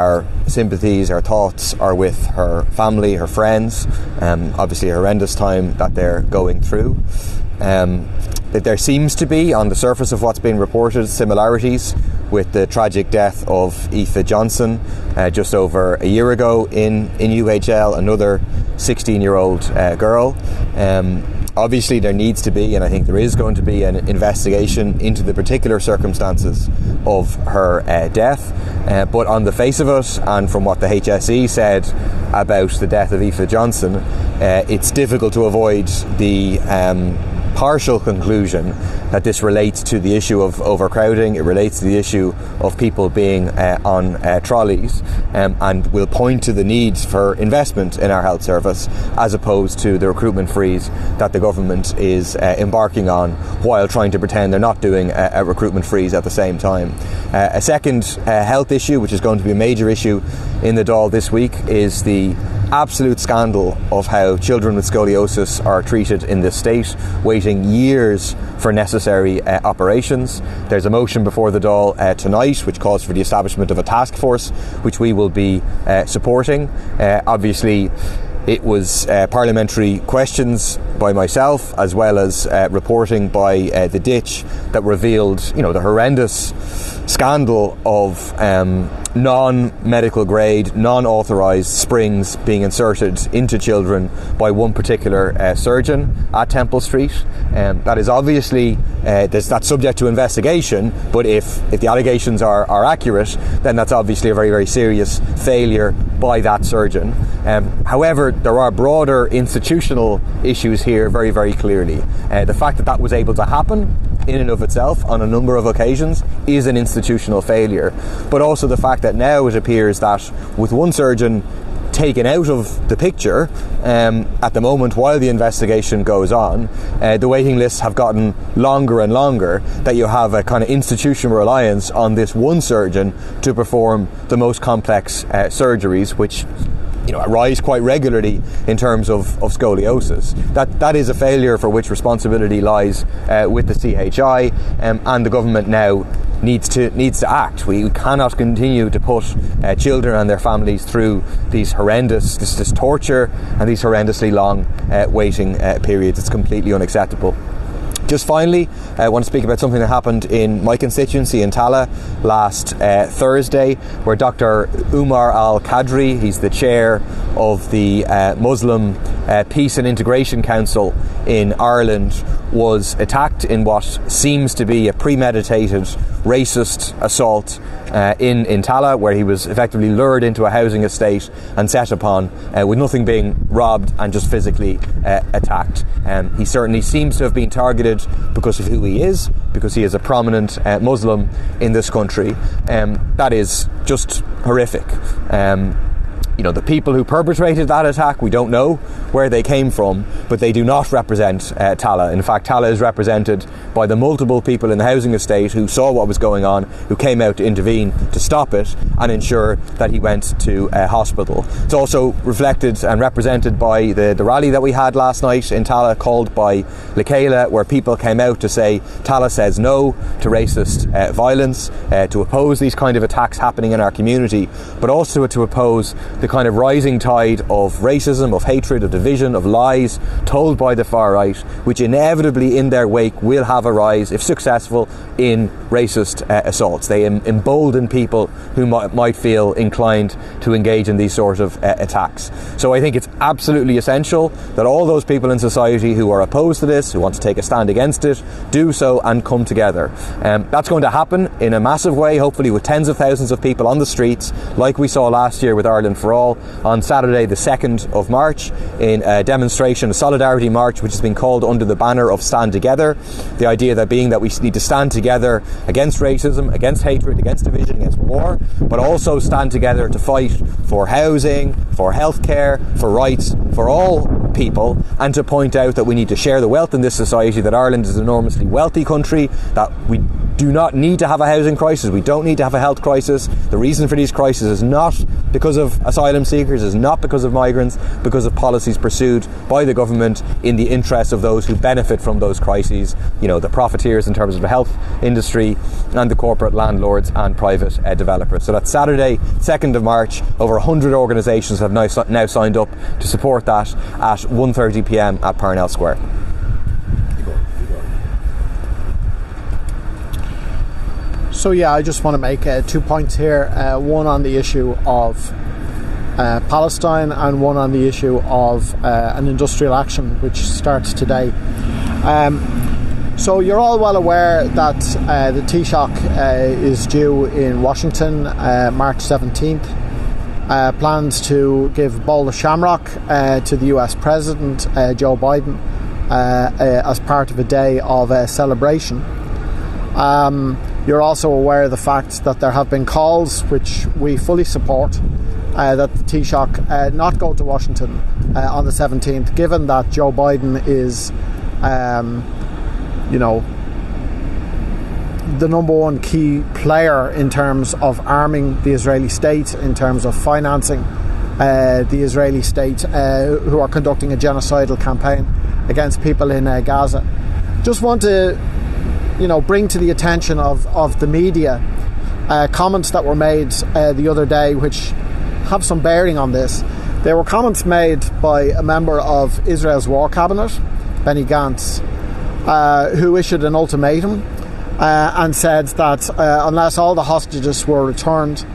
Our sympathies, our thoughts are with her family, her friends, obviously a horrendous time that they're going through. That there seems to be, on the surface of what's been reported, similarities with the tragic death of Aoife Johnson just over a year ago in UHL, another 16-year-old girl. Obviously there needs to be, and I think there is going to be, an investigation into the particular circumstances of her death. But on the face of it, and from what the HSE said about the death of Aoife Johnson, it's difficult to avoid the partial conclusion that this relates to the issue of overcrowding. It relates to the issue of people being on trolleys, and will point to the need for investment in our health service as opposed to the recruitment freeze that the government is embarking on while trying to pretend they're not doing a recruitment freeze at the same time. A second health issue, which is going to be a major issue in the Dáil this week, is the absolute scandal of how children with scoliosis are treated in this state, waiting years for necessary operations. There's a motion before the Dáil tonight which calls for the establishment of a task force, which we will be supporting. Obviously it was parliamentary questions by myself, as well as reporting by the Ditch, that revealed, the horrendous scandal of non-medical grade, non-authorised springs being inserted into children by one particular surgeon at Temple Street. That is obviously that's subject to investigation, but if the allegations are accurate, then that's obviously a very, very serious failure by that surgeon. However, there are broader institutional issues here very, very clearly. The fact that that was able to happen in and of itself on a number of occasions is an institutional failure, but also the fact that now it appears that with one surgeon taken out of the picture at the moment while the investigation goes on, the waiting lists have gotten longer and longer, that you have a kind of institutional reliance on this one surgeon to perform the most complex surgeries, which arise quite regularly in terms of scoliosis. That is a failure for which responsibility lies with the CHI, and the government now needs to act. We cannot continue to put children and their families through these horrendous this torture and these horrendously long waiting periods. It's completely unacceptable. Just finally, I want to speak about something that happened in my constituency in Tallaght last Thursday, where Dr. Umar Al-Qadri, he's the chair of the Muslim Peace and Integration Council in Ireland, was attacked in what seems to be a premeditated racist assault in Tallaght, where he was effectively lured into a housing estate and set upon, with nothing being robbed, and just physically attacked. He certainly seems to have been targeted because of who he is, because he is a prominent Muslim in this country. That is just horrific. The people who perpetrated that attack, we don't know where they came from, but they do not represent Tallaght. In fact, Tallaght is represented by the multiple people in the housing estate who saw what was going on, who came out to intervene to stop it and ensure that he went to hospital. It's also reflected and represented by the rally that we had last night in Tallaght, called by Lekela, where people came out to say Tallaght says no to racist violence, to oppose these kind of attacks happening in our community, but also to oppose the kind of rising tide of racism, of hatred, of division, of lies told by the far right, which inevitably in their wake will have a rise, if successful, in racist assaults. They embolden people who might feel inclined to engage in these sort of attacks. So I think it's absolutely essential that all those people in society who are opposed to this, who want to take a stand against it, do so and come together. That's going to happen in a massive way, hopefully with tens of thousands of people on the streets, like we saw last year with Ireland for All, on Saturday the 2nd of March, in a demonstration, a solidarity march, which has been called under the banner of Stand Together. The idea that being that we need to stand together against racism, against hatred, against division, against war, but also stand together to fight for housing, for healthcare, for rights for all people, and to point out that we need to share the wealth in this society, that Ireland is an enormously wealthy country, that we do not need to have a housing crisis. We don't need to have a health crisis. The reason for these crises is not because of asylum seekers, is not because of migrants, because of policies pursued by the government in the interest of those who benefit from those crises, the profiteers in terms of the health industry and the corporate landlords and private developers. So that's Saturday, 2nd of March. Over 100 organisations have now signed up to support that at 1:30 p.m. at Parnell Square. So I just want to make 2 points here. One on the issue of Palestine and one on the issue of an industrial action which starts today. So you're all well aware that the Taoiseach is due in Washington March 17th. Plans to give a bowl of shamrock to the US President Joe Biden as part of a day of celebration. You're also aware of the fact that there have been calls, which we fully support, that the Taoiseach not go to Washington on the 17th, given that Joe Biden is, the number one key player in terms of arming the Israeli state, in terms of financing the Israeli state, who are conducting a genocidal campaign against people in Gaza. Just want to bring to the attention of the media comments that were made the other day which have some bearing on this. There were comments made by a member of Israel's war cabinet, Benny Gantz, who issued an ultimatum and said that unless all the hostages were returned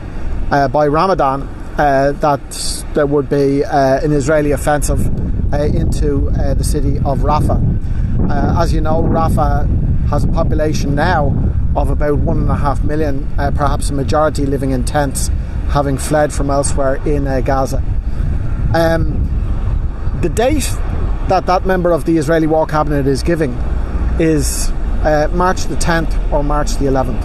by Ramadan, that there would be an Israeli offensive into the city of Rafah. As you know, Rafah has a population now of about 1.5 million, perhaps a majority living in tents, having fled from elsewhere in Gaza. The date that member of the Israeli War Cabinet is giving is March the 10th or March the 11th.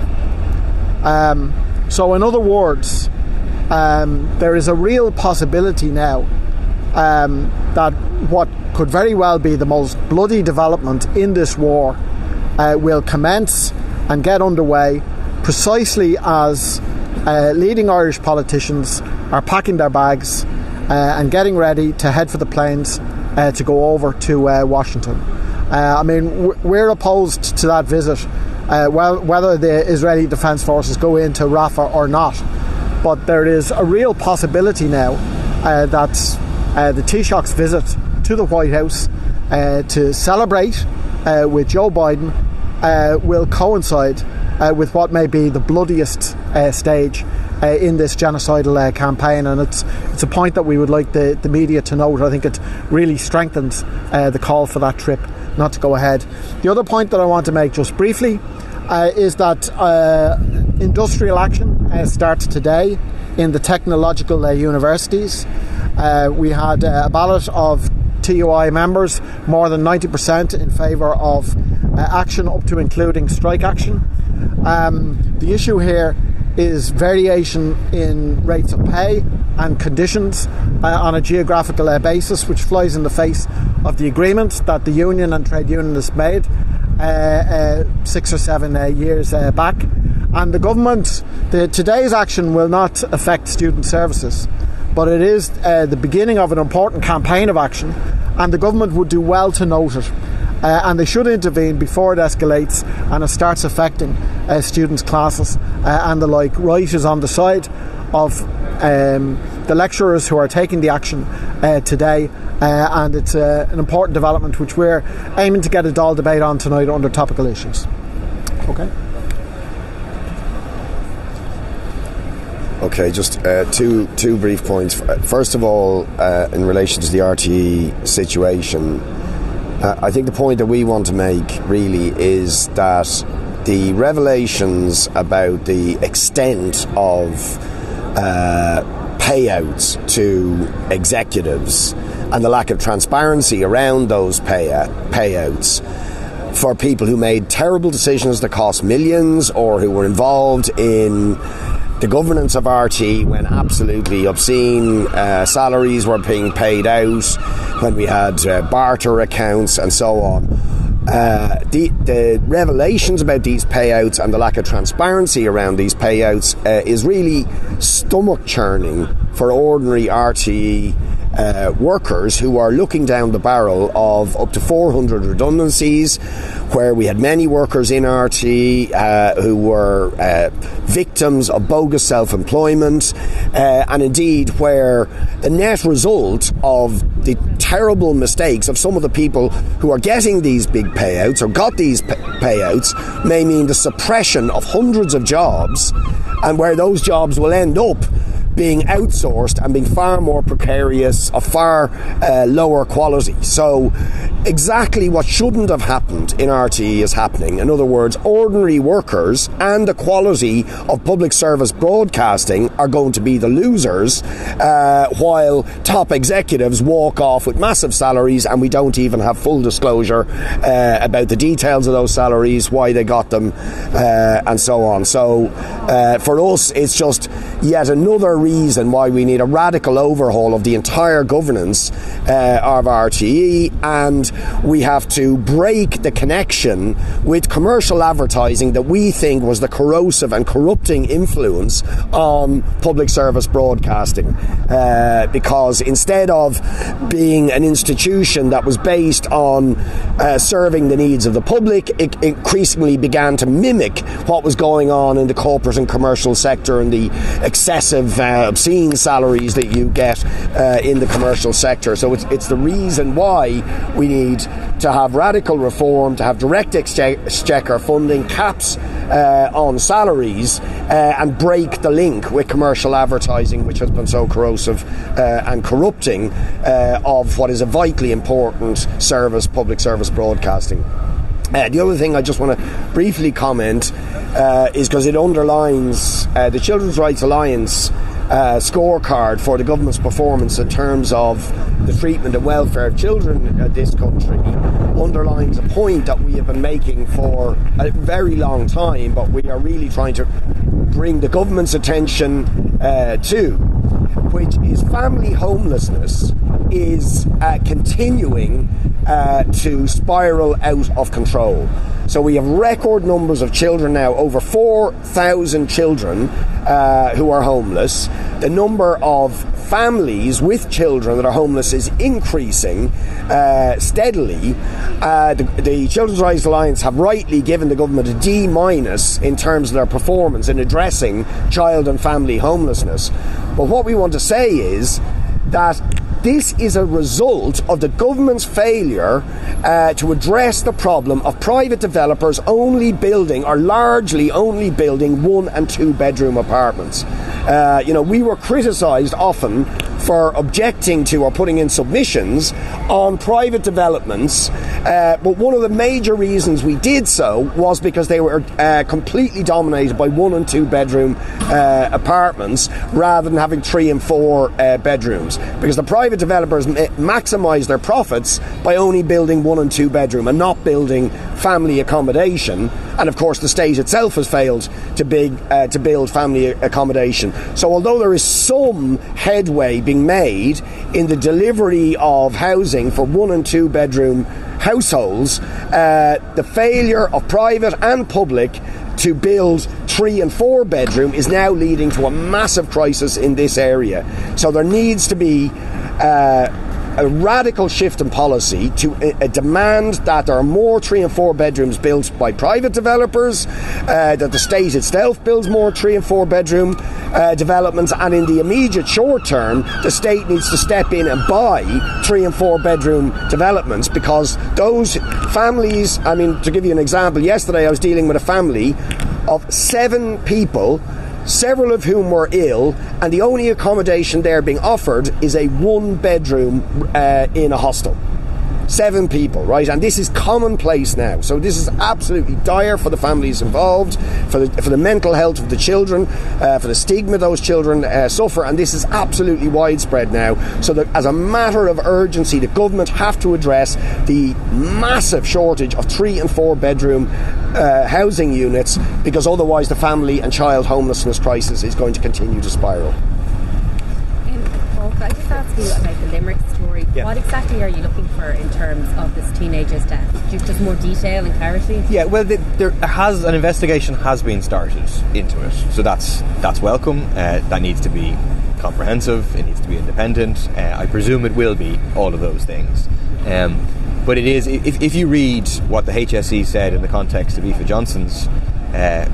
So in other words, there is a real possibility now that what could very well be the most bloody development in this war will commence and get underway precisely as leading Irish politicians are packing their bags and getting ready to head for the planes to go over to Washington. We're opposed to that visit, whether the Israeli Defence Forces go into Rafah or not. But there is a real possibility now that the Taoiseach's visit to the White House to celebrate with Joe Biden will coincide with what may be the bloodiest stage in this genocidal campaign, and it's a point that we would like the media to note. I think it really strengthens the call for that trip not to go ahead. The other point that I want to make just briefly is that industrial action starts today in the technological universities. We had a ballot of TUI members, more than 90% in favour of action up to including strike action. The issue here is variation in rates of pay and conditions on a geographical basis, which flies in the face of the agreement that the union and trade unionists made 6 or 7 years back. And the government, today's action will not affect student services, but it is the beginning of an important campaign of action, and the government would do well to note it. And they should intervene before it escalates and it starts affecting students' classes and the like. Right is on the side of the lecturers who are taking the action today, and it's an important development which we're aiming to get a Dáil debate on tonight under topical issues. Okay, just two brief points. First of all, in relation to the RTÉ situation, I think the point that we want to make really is that the revelations about the extent of payouts to executives and the lack of transparency around those payouts for people who made terrible decisions that cost millions or who were involved in the governance of RTÉ when absolutely obscene salaries were being paid out, when we had barter accounts and so on. the revelations about these payouts and the lack of transparency around these payouts is really stomach churning for ordinary RTÉ workers who are looking down the barrel of up to 400 redundancies, where we had many workers in RTÉ who were victims of bogus self-employment, and indeed where the net result of the terrible mistakes of some of the people who are getting these big payouts or got these payouts may mean the suppression of hundreds of jobs, and where those jobs will end up being outsourced and being far more precarious, of far lower quality. So exactly what shouldn't have happened in RTÉ is happening. In other words, ordinary workers and the quality of public service broadcasting are going to be the losers, while top executives walk off with massive salaries, and we don't even have full disclosure about the details of those salaries, why they got them, and so on. So for us, it's just yet another reason why we need a radical overhaul of the entire governance of RTÉ, and we have to break the connection with commercial advertising that we think was the corrosive and corrupting influence on public service broadcasting, because instead of being an institution that was based on serving the needs of the public, it increasingly began to mimic what was going on in the corporate and commercial sector and the excessive obscene salaries that you get in the commercial sector. So it's the reason why we need to have radical reform, to have direct exchequer funding, caps on salaries, and break the link with commercial advertising, which has been so corrosive and corrupting of what is a vitally important service, public service broadcasting. The other thing I just want to briefly comment is because it underlines the Children's Rights Alliance scorecard for the government's performance in terms of the treatment and welfare of children in this country, underlines a point that we have been making for a very long time, but we are really trying to bring the government's attention to, which is family homelessness is continuing to spiral out of control. So we have record numbers of children now, over 4,000 children who are homeless. The number of families with children that are homeless is increasing steadily. The Children's Rights Alliance have rightly given the government a D- in terms of their performance in addressing child and family homelessness. But what we want to say is that this is a result of the government's failure to address the problem of private developers only building, or largely only building, 1 and 2 bedroom apartments. We were criticised often for objecting to or putting in submissions on private developments, but one of the major reasons we did so was because they were completely dominated by 1 and 2 bedroom apartments rather than having 3 and 4 bedrooms, because the private developers maximise their profits by only building 1 and 2 bedroom and not building family accommodation. And of course the state itself has failed to build family accommodation. So although there is some headway being made in the delivery of housing for 1 and 2 bedroom households, the failure of private and public to build 3 and 4 bedroom is now leading to a massive crisis in this area. So there needs to be a radical shift in policy to demand that there are more 3 and 4 bedrooms built by private developers, that the state itself builds more 3 and 4 bedroom developments, and in the immediate short term the state needs to step in and buy 3 and 4 bedroom developments, because those families, to give you an example, yesterday I was dealing with a family of 7 people, several of whom were ill, and the only accommodation they're being offered is a 1 bedroom in a hostel. 7 people, right? And this is commonplace now. So this is absolutely dire for the families involved, for the mental health of the children, for the stigma those children suffer, and this is absolutely widespread now. So that as a matter of urgency, the government have to address the massive shortage of 3 and 4 bedroom housing units, because otherwise the family and child homelessness crisis is going to continue to spiral. Paul, could I just ask you about the Limerick story? Yeah. What exactly are you looking for in terms of this teenager's death? Just more detail and clarity? Yeah, well, an investigation has been started into it, so that's welcome. That needs to be comprehensive. It needs to be independent. I presume it will be all of those things. But it is, if you read what the HSE said in the context of Aoife Johnson's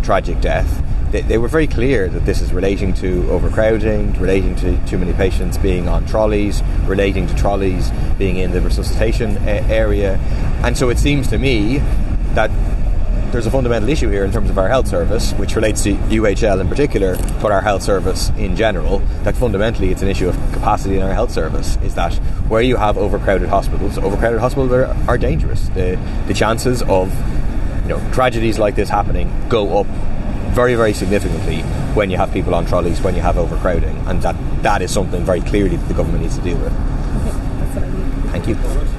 tragic death, they were very clear that this is relating to overcrowding, relating to too many patients being on trolleys, relating to trolleys being in the resuscitation area. And so it seems to me that there's a fundamental issue here in terms of our health service, which relates to UHL in particular, but our health service in general, that fundamentally it's an issue of capacity in our health service, is that where you have overcrowded hospitals are dangerous. The chances of tragedies like this happening go up very, very significantly when you have people on trolleys, when you have overcrowding, and that is something very clearly that the government needs to deal with. Okay, that's what I need. Thank you.